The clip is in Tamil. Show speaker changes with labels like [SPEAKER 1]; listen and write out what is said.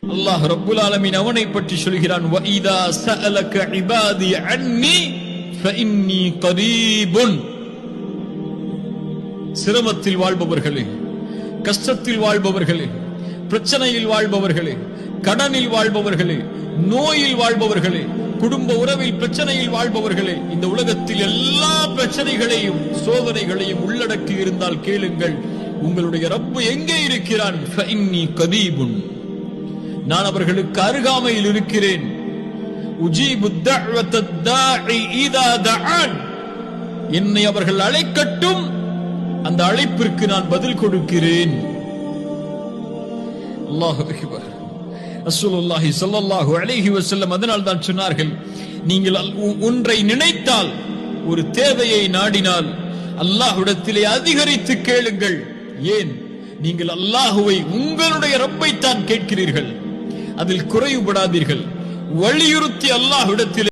[SPEAKER 1] அல்லாஹ் ரப்புல் ஆலமீன் அவனை பற்றி சொல்கிறான், வஇதா சஅலக இபாதி அன்னி ஃபஇன்னி கரீபுன். சிரமத்தில் வாழ்பவர்களே, கஷ்டத்தில் வாழ்பவர்களே, பிரச்சனையில் வாழ்பவர்களே, கடனில் வாழ்பவர்களே, நோயில் வாழ்பவர்களே, குடும்ப உறவில் பிரச்சனையில் வாழ்பவர்களே, இந்த உலகத்தில் எல்லா பிரச்சனைகளையும் சோதனைகளையும் உள்ளடக்கி இருந்தால் கேளுங்கள், உங்களுடைய ரப்பு எங்கே இருக்கிறான்? ஃபஇன்னி கரீபுன், நான் அவர்களுக்கு அருகாமையில் இருக்கிறேன். உஜீபு தஅவத்தத் தாஇ இதா தஆன், என்னை அவர்கள் அழைக்கட்டும், அந்த அழைப்பிற்கு நான் பதில் கொடுக்கிறேன். அல்லாஹு அக்பர். ரசூலுல்லாஹி ஸல்லல்லாஹு அலைஹி வஸல்லம் அதனால் தான் சொன்னார்கள், நீங்கள் ஒன்றை நினைத்தால், ஒரு தேவையை நாடினால் அல்லாஹ்விடத்திலே அதிகரித்து கேளுங்கள். ஏன்? நீங்கள் அல்லாஹுவை, உங்களுடைய ரப்பை தான் கேட்கிறீர்கள். அதில் குறைவுபடாதீர்கள். வலியுறுத்தி அல்லாஹ்விடத்திலே